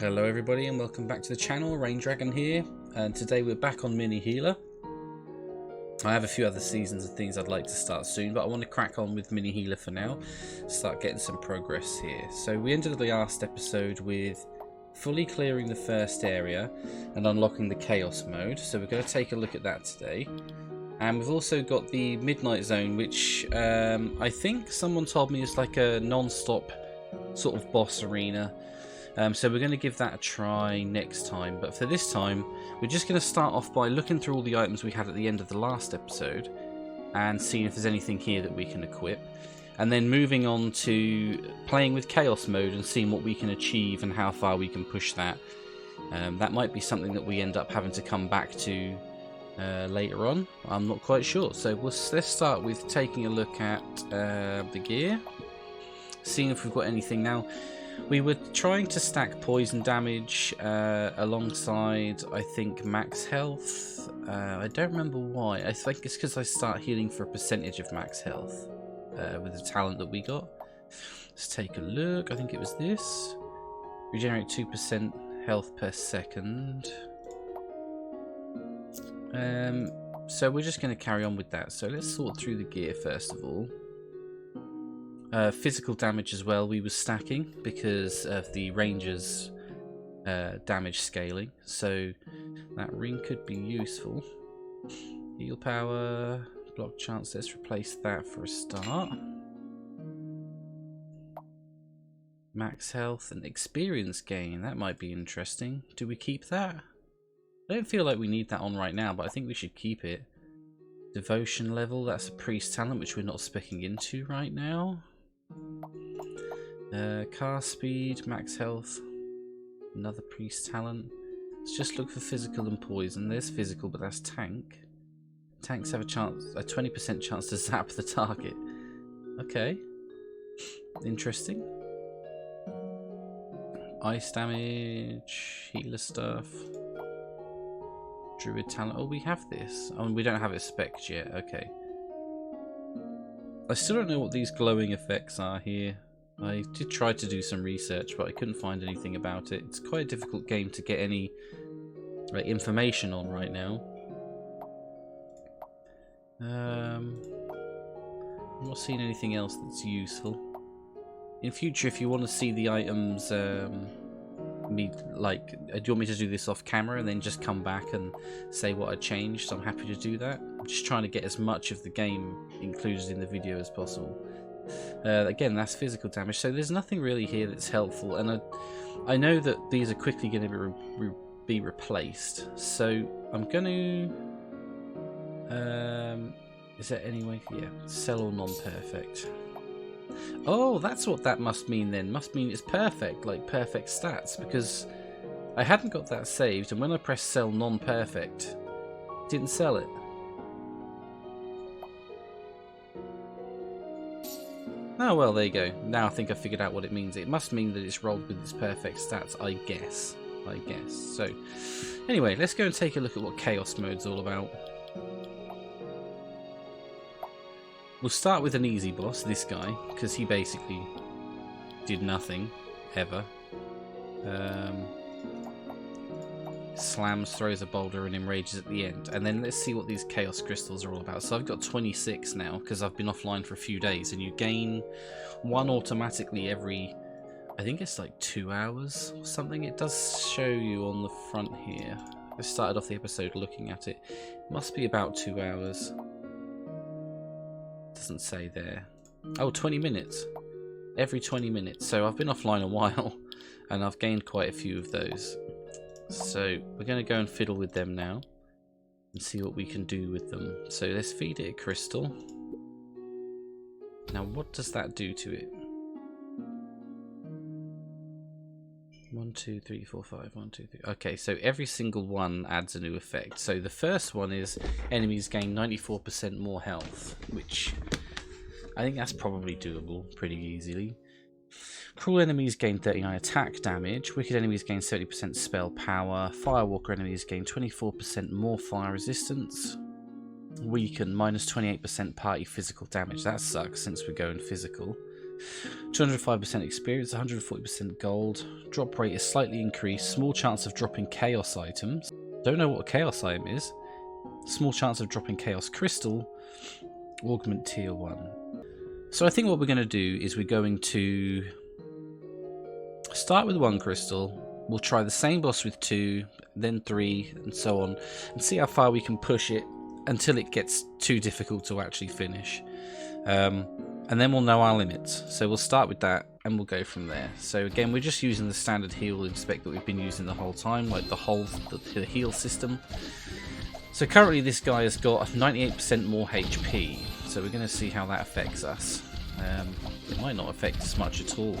Hello everybody and welcome back to the channel. Rain Dragon here, and today we're back on Mini Healer. I have a few other seasons and things I'd like to start soon, but I want to crack on with Mini Healer for now, start getting some progress here. So we ended the last episode with fully clearing the first area and unlocking the Chaos mode, so we're going to take a look at that today. And we've also got the Midnight Zone, which I think someone told me is like a non-stop sort of boss arena. So we're going to give that a try next time, but for this time we're just going to start off by looking through all the items we had at the end of the last episode and seeing if there's anything here that we can equip, and then moving on to playing with Chaos mode and seeing what we can achieve and how far we can push that. That might be something that we end up having to come back to later on. I'm not quite sure, so let's start with taking a look at the gear, seeing if we've got anything. Now, we were trying to stack poison damage alongside, I think, max health. I don't remember why. I think it's because I start healing for a percentage of max health with the talent that we got. Let's take a look. I think it was this. Regenerate 2% health per second. So we're just going to carry on with that. So let's sort through the gear first of all. Physical damage as well we were stacking because of the ranger's damage scaling, so that ring could be useful. Heal power, block chance, let's replace that for a start. Max health and experience gain, that might be interesting. Do we keep that? I don't feel like we need that on right now, but I think we should keep it. Devotion level, that's a priest talent which we're not speccing into right now. Car speed, max health, another priest talent. Let's just look for physical and poison. There's physical, but that's tank. Tanks have a 20% chance to zap the target. Okay, interesting. Ice damage, healer stuff, druid talent. Oh, we have this. Oh, we don't have it specced yet. Okay. I still don't know what these glowing effects are here. I did try to do some research, but I couldn't find anything about it. It's quite a difficult game to get any information on right now. I'm not seeing anything else that's useful. In future, if you want to see the items, do you want me to do this off camera and then just come back and say what I changed? I'm happy to do that. I'm just trying to get as much of the game included in the video as possible. Again, that's physical damage, so there's nothing really here that's helpful, and I know that these are quickly going to be replaced, so I'm going to is there any way? Yeah, sell or non-perfect. Oh, that's what that must mean then. Must mean it's perfect, like perfect stats, because I hadn't got that saved, and when I pressed sell non-perfect, it didn't sell it. Oh well, there you go. Now I think I figured out what it means. It must mean that it's rolled with its perfect stats, I guess. So, anyway, let's go and take a look at what Chaos mode's all about. We'll start with an easy boss, this guy, because he basically did nothing, ever. Slams, throws a boulder, and enrages at the end. And then let's see what these Chaos Crystals are all about. So I've got 26 now, because I've been offline for a few days, and you gain one automatically every, I think it's like 2 hours or something. It does show you on the front here. I started off the episode looking at it. It must be about 2 hours. Doesn't say there. Oh, 20 minutes. Every 20 minutes. So I've been offline a while, and I've gained quite a few of those. So we're going to go and fiddle with them now and see what we can do with them. So let's feed it a crystal. Now what does that do to it? 1, 2, 3, 4, 5. 1, 2, 3. Okay, so every single one adds a new effect. So the first one is enemies gain 94% more health, which I think that's probably doable pretty easily. Cruel enemies gain 39 attack damage. Wicked enemies gain 70% spell power. Firewalker enemies gain 24% more fire resistance. Weaken, minus 28% party physical damage. That sucks since we're going physical. 205% experience, 140% gold. Drop rate is slightly increased. Small chance of dropping chaos items. Don't know what a chaos item is. Small chance of dropping chaos crystal. Augment tier 1. So I think what we're going to do is we're going to start with 1 crystal. We'll try the same boss with 2, then 3, and so on, and see how far we can push it until it gets too difficult to actually finish. And then we'll know our limits. So we'll start with that, and we'll go from there. So again, we're just using the standard heal inspect that we've been using the whole time, like the heal system. So currently this guy has got 98% more HP, so we're going to see how that affects us. It might not affect us much at all.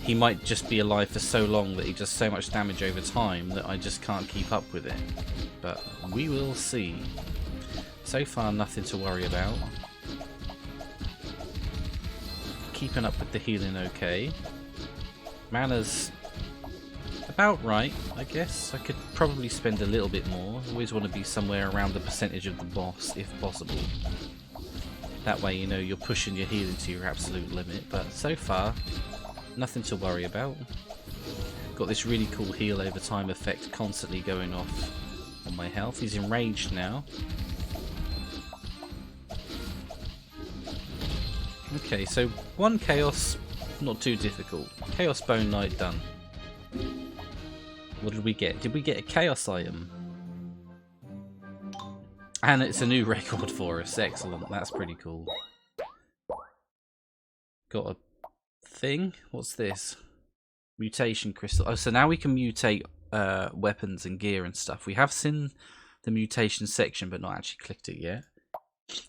He might just be alive for so long that he does so much damage over time that I just can't keep up with it. But we will see. So far, nothing to worry about. Keeping up with the healing okay. Mana's about right, I guess. I could probably spend a little bit more. Always want to be somewhere around the percentage of the boss, if possible. That way, you know, you're pushing your healing to your absolute limit. But so far, nothing to worry about. Got this really cool heal over time effect constantly going off on my health. He's enraged now. Okay, so 1 chaos, not too difficult. Chaos Bone Knight done. What did we get? Did we get a chaos item? And it's a new record for us. Excellent. That's pretty cool. Got a thing? What's this? Mutation crystal. Oh, so now we can mutate weapons and gear and stuff. We have seen the mutation section, but not actually clicked it yet.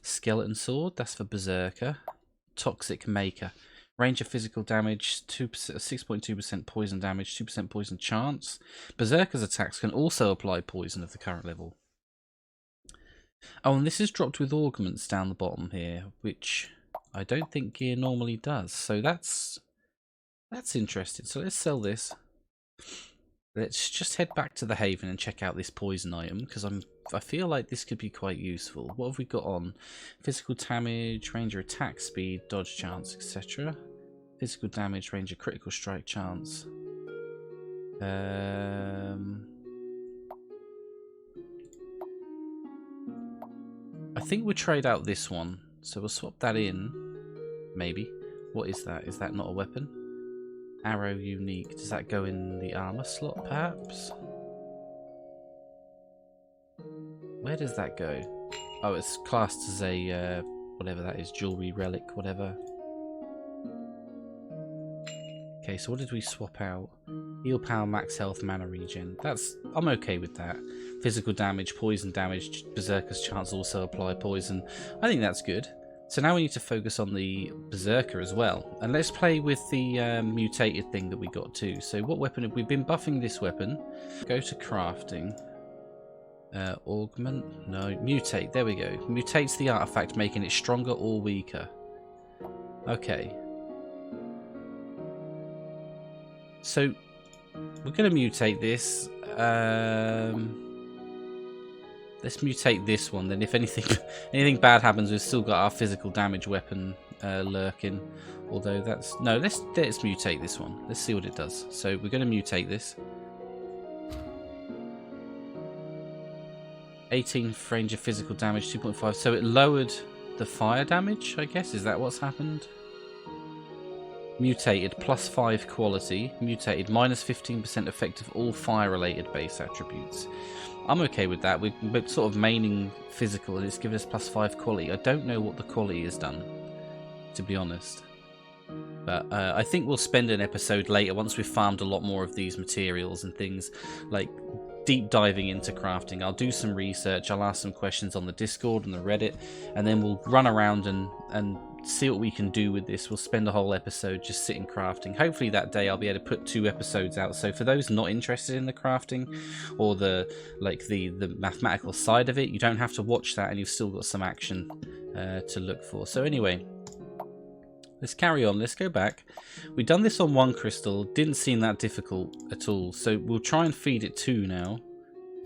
Skeleton sword. That's for Berserker. Toxic Maker. Range of physical damage, 6.2% poison damage, 2% poison chance. Berserker's attacks can also apply poison of the current level. Oh, and this is dropped with augments down the bottom here, which I don't think gear normally does. So that's interesting. So let's sell this. Let's just head back to the Haven and check out this poison item, because I feel like this could be quite useful. What have we got on? Physical damage, range of attack speed, dodge chance, etc. Physical damage, range of critical strike chance. I think we'll trade out this one. So we'll swap that in. Maybe. What is that? Is that not a weapon? Arrow unique. Does that go in the armor slot, perhaps? Where does that go? Oh, it's classed as a, whatever that is, jewelry, relic, whatever. Okay, so what did we swap out? Heal power, max health, mana regen. I'm okay with that. Physical damage, poison damage, Berserker's chance also apply poison. I think that's good. So now we need to focus on the Berserker as well. And let's play with the mutated thing that we got too. So what weapon have we been buffing this weapon? Go to crafting. Augment? No, mutate. There we go. Mutates the artifact, making it stronger or weaker. Okay. So we're going to mutate this. Let's mutate this one. Then, if anything bad happens, we've still got our physical damage weapon lurking. Although let's mutate this one. Let's see what it does. So we're going to mutate this. 18 range of physical damage, 2.5. So it lowered the fire damage, I guess. Is that what's happened? Mutated, +5 quality. Mutated, -15% effective all fire-related base attributes. I'm okay with that. We're sort of maining physical, and it's given us +5 quality. I don't know what the quality has done, to be honest. But I think we'll spend an episode later, once we've farmed a lot more of these materials and things, like deep diving into crafting. I'll do some research, I'll ask some questions on the Discord and the Reddit, and then we'll run around and see what we can do with this. We'll spend a whole episode just sitting crafting. Hopefully that day I'll be able to put 2 episodes out. So for those not interested in the crafting or the mathematical side of it, you don't have to watch that, and you've still got some action to look for. So anyway, let's carry on. Let's go back. We've done this on 1 crystal. Didn't seem that difficult at all. So we'll try and feed it 2 now.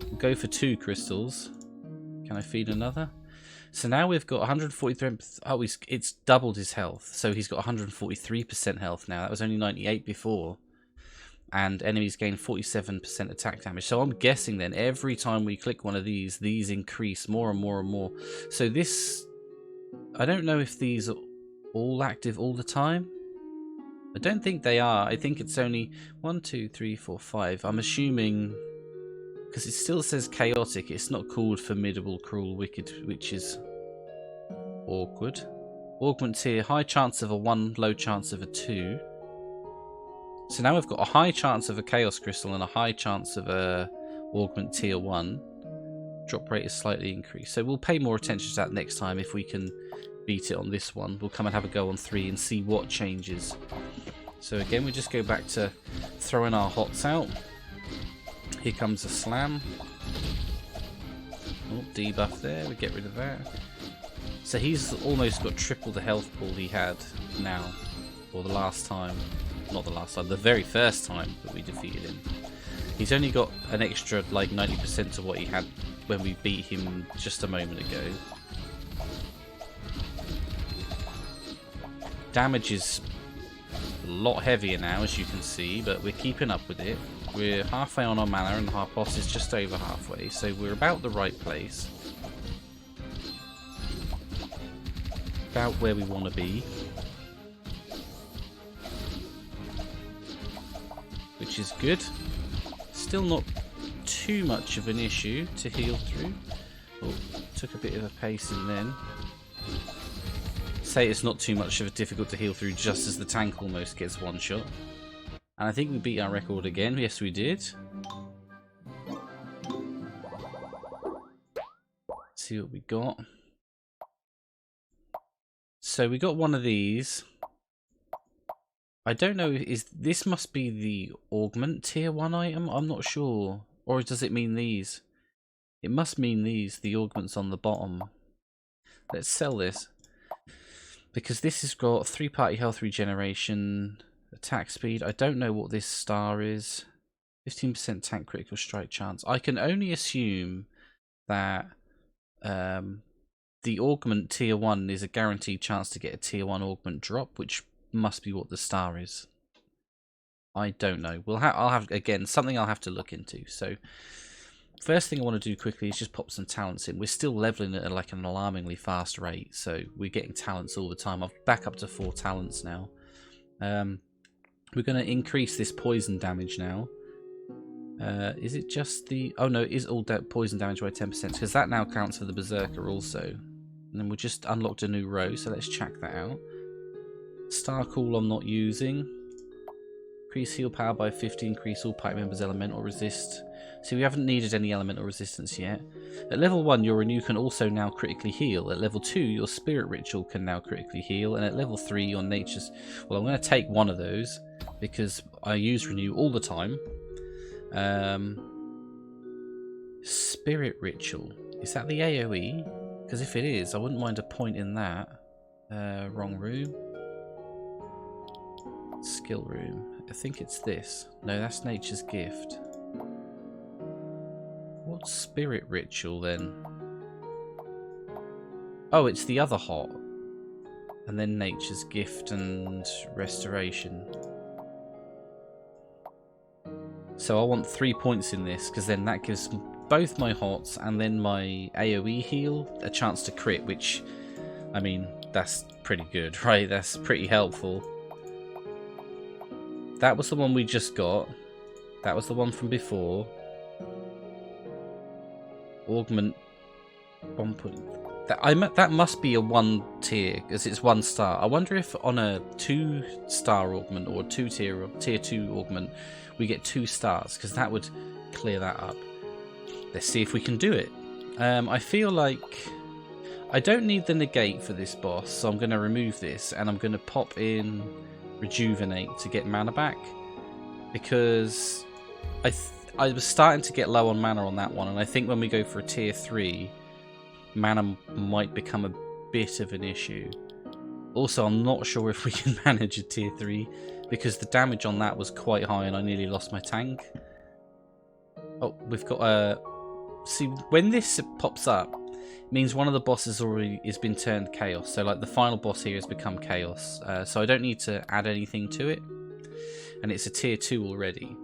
We'll go for 2 crystals. Can I feed another? So now we've got 143. Oh, it's doubled his health. So he's got 143% health now. That was only 98 before. And enemies gain 47% attack damage. So I'm guessing then every time we click one of these increase more and more and more. So this, I don't know if these are all active all the time. I don't think they are. I think it's only 1, 2, 3, 4, 5. I'm assuming, because it still says chaotic, it's not called formidable, cruel, wicked, which is awkward. Augment tier, high chance of a 1, low chance of a 2. So now we've got a high chance of a Chaos Crystal and a high chance of a Augment tier 1. Drop rate is slightly increased. So we'll pay more attention to that next time if we can beat it on this one. We'll come and have a go on 3 and see what changes. So again, we just go back to throwing our hots out. Here comes a slam. Oh, debuff there. We get rid of that. So he's almost got triple the health pool he had now. Or the last time. Not the last time, the very first time that we defeated him. He's only got an extra like 90% of what he had when we beat him just a moment ago. Damage is a lot heavier now, as you can see, but we're keeping up with it. We're halfway on our mana and our boss is just over halfway, so we're about the right place. About where we want to be. Which is good. Still not too much of an issue to heal through. Oh, took a bit of a pacing then. Say it's not too much of a difficult to heal through just as the tank almost gets one shot. And I think we beat our record again. Yes, we did. Let's see what we got. So we got one of these. I don't know, this must be the Augment tier 1 item? I'm not sure. Or does it mean these? It must mean these, the augments on the bottom. Let's sell this. Because this has got 3-party health regeneration, attack speed. I don't know what this star is. 15% tank critical strike chance. I can only assume that the Augment tier 1 is a guaranteed chance to get a tier 1 Augment drop, which must be what the star is. I don't know. I'll have again something I'll have to look into. So first thing I want to do quickly is just pop some talents in. We're still leveling at like an alarmingly fast rate, so we're getting talents all the time. I've back up to 4 talents now. We're going to increase this poison damage now. Is it just the... Oh no, it is all poison damage by 10%, because that now counts for the Berserker also. And then we just unlocked a new row, so let's check that out. Star Cool I'm not using. Increase heal power by 50, increase all party members' elemental resist. See, we haven't needed any elemental resistance yet. At level 1, your Renew can also now critically heal. At level 2, your Spirit Ritual can now critically heal. And at level 3, your Nature's... Well, I'm going to take one of those, because I use Renew all the time. Spirit Ritual. Is that the AoE? Because if it is, I wouldn't mind a point in that. Wrong room. Skill room. I think it's this. No, that's Nature's Gift. What's Spirit Ritual then? Oh, it's the other hot. And then Nature's Gift and Restoration. So I want 3 points in this, because then that gives both my hots and then my AoE heal a chance to crit, which, I mean, that's pretty good, right? That's pretty helpful. That was the one we just got. That was the one from before. Augment 1 point. That must be a 1 tier, because it's 1 star. I wonder if on a 2-star augment or 2-tier or tier 2 augment we get 2 stars, because that would clear that up. Let's see if we can do it. I feel like I don't need the negate for this boss, so I'm going to remove this and I'm going to pop in Rejuvenate to get mana back, because I was starting to get low on mana on that one, and I think when we go for a tier 3, mana might become a bit of an issue. Also, I'm not sure if we can manage a tier 3, because the damage on that was quite high and I nearly lost my tank. Oh, we've got a... See, when this pops up, it means one of the bosses already has been turned chaos. So like the final boss here has become chaos. So I don't need to add anything to it. And it's a tier 2 already.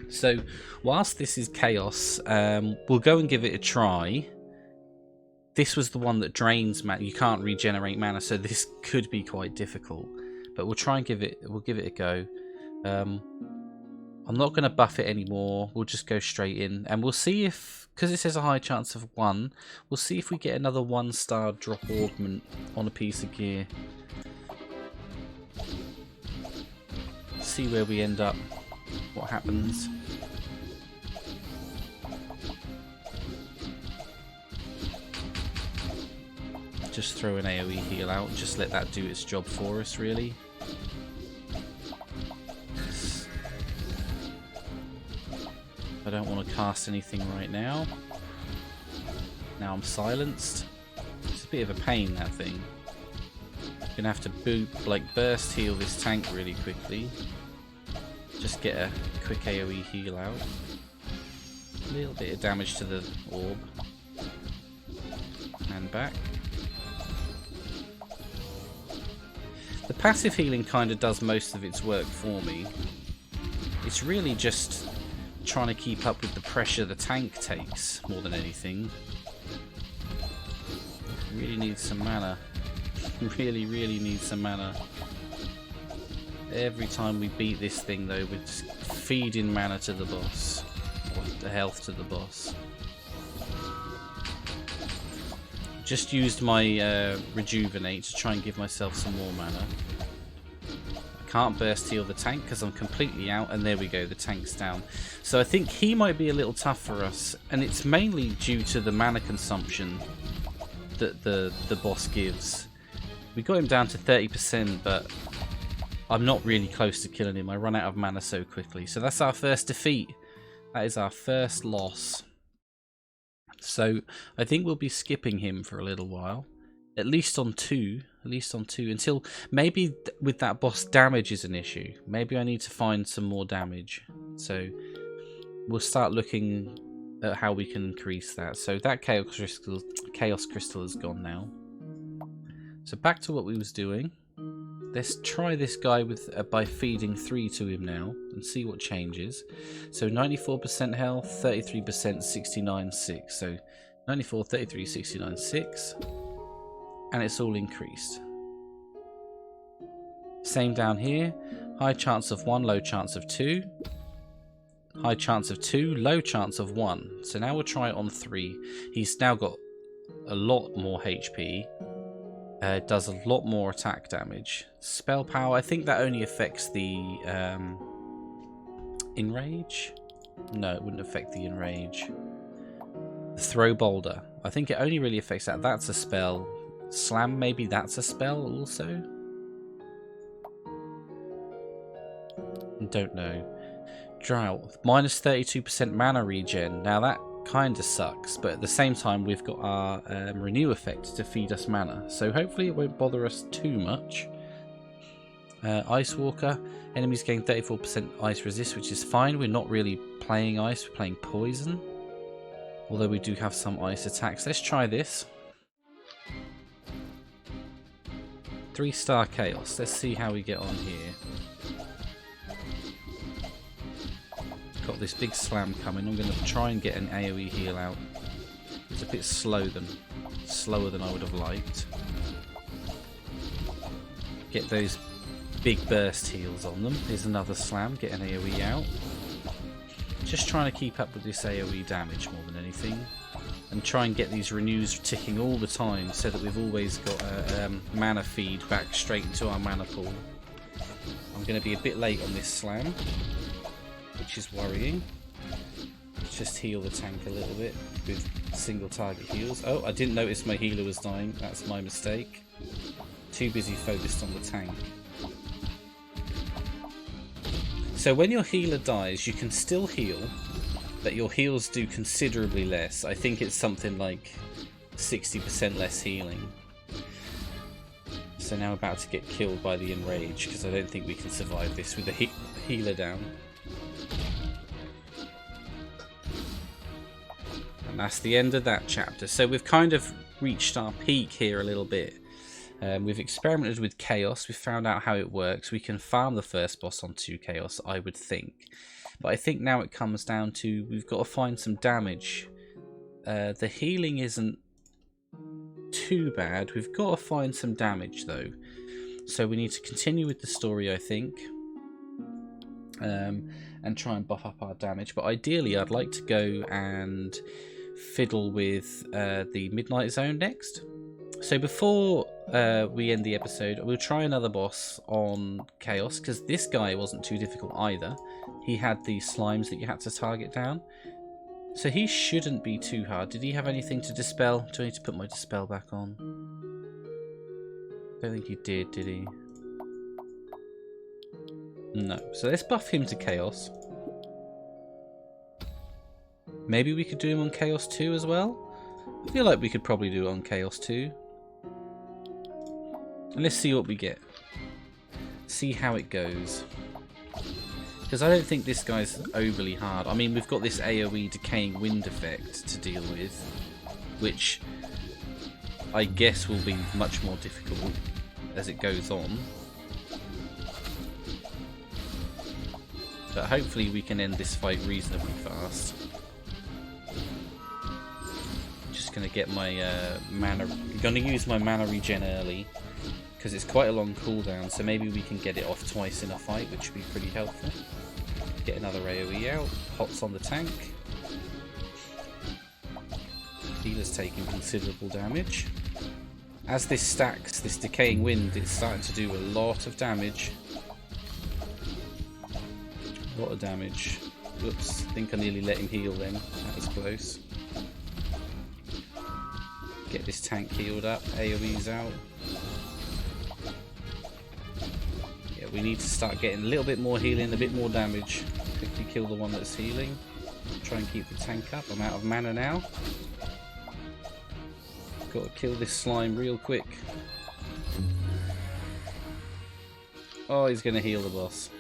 So whilst this is chaos, we'll go and give it a try. This was the one that drains mana. You can't regenerate mana, so this could be quite difficult. But we'll try and give it a go. I'm not going to buff it anymore. We'll just go straight in, and we'll see if, because it says a high chance of 1, we'll see if we get another 1-star drop augment on a piece of gear. See where we end up, what happens. Just throw an AoE heal out, just let that do its job for us, really. I don't want to cast anything right now. Now I'm silenced. It's a bit of a pain, that thing. Gonna have to burst heal this tank really quickly. Just get a quick AoE heal out. A little bit of damage to the orb. And back. The passive healing kind of does most of its work for me. It's really just trying to keep up with the pressure the tank takes more than anything. Really needs some mana. Really needs some mana. Every time we beat this thing though, we're just feeding mana to the boss. Or the health to the boss. Just used my rejuvenate to try and give myself some more mana. I can't burst heal the tank because I'm completely out, and there we go, the tank's down. So I think he might be a little tough for us, and it's mainly due to the mana consumption that the boss gives. We got him down to 30%, but I'm not really close to killing him. I run out of mana so quickly. So that's our first defeat. That is our first loss. So I think we'll be skipping him for a little while, at least on 2, until maybe with that boss damage is an issue. Maybe I need to find some more damage. So we'll start looking at how we can increase that. So that chaos crystal is gone now. So back to what we was doing. Let's try this guy with by feeding 3 to him now and see what changes. So 94% health, 33%, 69, 6. So 94, 33, 69, 6. And it's all increased. Same down here. High chance of 1, low chance of 2. High chance of 2, low chance of 1. So now we'll try it on 3. He's now got a lot more HP. Does a lot more attack damage. Spell power, I think that only affects the enrage? No, it wouldn't affect the enrage. Throw boulder, I think it only really affects that. That's a spell. Slam, maybe that's a spell also? Don't know. Drought, minus 32% mana regen. Now that kind of sucks, but at the same time we've got our renew effect to feed us mana, so hopefully it won't bother us too much. Ice Walker, enemies gain 34% ice resist, which is fine. We're not really playing ice, we're playing poison, although we do have some ice attacks. Let's try this. 3-star chaos. Let's see how we get on here. Got this big slam coming. I'm going to try and get an AoE heal out. It's a bit slower than I would have liked. Get those big burst heals on them. Here's another slam. Get an AoE out. Just trying to keep up with this AoE damage more than anything, and try and get these renews ticking all the time so that we've always got a mana feed back straight into our mana pool. I'm going to be a bit late on this slam, which is worrying. Let's just heal the tank a little bit with single target heals. Oh, I didn't notice my healer was dying. That's my mistake. Too busy focused on the tank. So when your healer dies, you can still heal, but your heals do considerably less. I think it's something like 60% less healing. So now we're about to get killed by the enrage, because I don't think we can survive this with the healer down. And that's the end of that chapter. So we've kind of reached our peak here a little bit. We've experimented with chaos. We've found out how it works. We can farm the first boss on 2 chaos, I would think. But I think now it comes down to we've got to find some damage. The healing isn't too bad. We've got to find some damage though. So we need to continue with the story, I think. And try and buff up our damage. But ideally I'd like to go and fiddle with the Midnight Zone next. So before we end the episode, we'll try another boss on Chaos, because this guy wasn't too difficult either. He had the slimes that you had to target down. So he shouldn't be too hard. Did he have anything to dispel? Do I need to put my dispel back on? I don't think he did he? No. So let's buff him to Chaos. Maybe we could do him on Chaos 2 as well? I feel like we could probably do it on Chaos 2. And let's see what we get. See how it goes. Because I don't think this guy's overly hard. I mean, we've got this AoE Decaying Wind effect to deal with, which I guess will be much more difficult as it goes on. But hopefully we can end this fight reasonably fast. Just going to get my mana... I'm going to use my mana regen early, because it's quite a long cooldown, so maybe we can get it off twice in a fight, which would be pretty helpful. Get another AoE out, pots on the tank. Healer's taking considerable damage. As this stacks, this Decaying Wind, it's starting to do a lot of damage. A lot of damage. Whoops, I think I nearly let him heal then. That was close. Get this tank healed up, AoE's out. We need to start getting a little bit more healing, a bit more damage. Quickly kill the one that's healing. Try and keep the tank up. I'm out of mana now. Got to kill this slime real quick. Oh, he's going to heal the boss.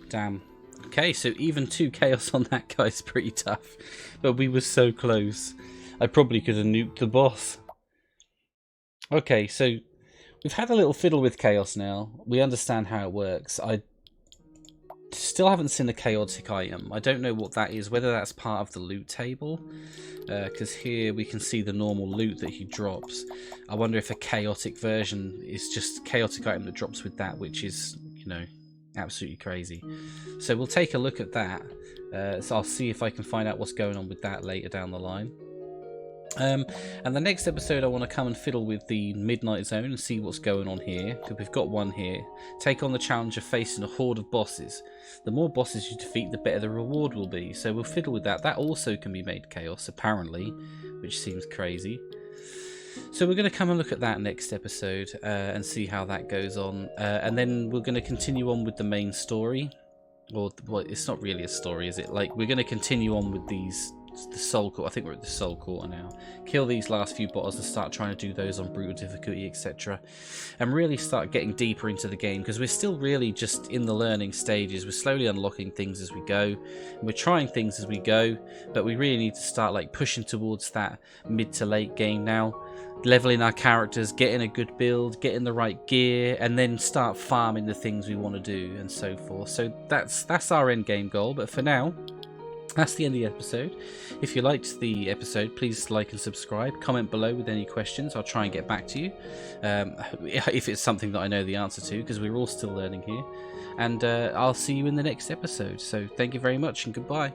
Damn. Okay, so even 2 chaos on that guy is pretty tough. But we were so close. I probably could have nuked the boss. Okay, so... we've had a little fiddle with chaos now. We understand how it works. I still haven't seen a chaotic item. I don't know what that is, whether that's part of the loot table. Because here we can see the normal loot that he drops. I wonder if a chaotic version is just a chaotic item that drops with that, which is, you know, absolutely crazy. So we'll take a look at that. So I'll see if I can find out what's going on with that later down the line. And the next episode I want to come and fiddle with the Midnight Zone and see what's going on here, because we've got one here. Take on the challenge of facing a horde of bosses. The more bosses you defeat, the better the reward will be, so we'll fiddle with that. That also can be made chaos, apparently, which seems crazy. So we're going to come and look at that next episode and see how that goes on, and then we're going to continue on with the main story. Or, well, it's not really a story, is it? Like, we're going to continue on with these... the Soul Quarter. I think we're at the Soul Quarter now. Kill these last few bottles and start trying to do those on brutal difficulty, etc. And really start getting deeper into the game, because we're still really just in the learning stages. We're slowly unlocking things as we go. And we're trying things as we go, but we really need to start like pushing towards that mid to late game now. Leveling our characters, getting a good build, getting the right gear, and then start farming the things we want to do and so forth. So that's our end game goal. But for now, that's the end of the episode. If you liked the episode, please like and subscribe. Comment below with any questions. I'll try and get back to you. If it's something that I know the answer to, because we're all still learning here. And I'll see you in the next episode. So thank you very much and goodbye.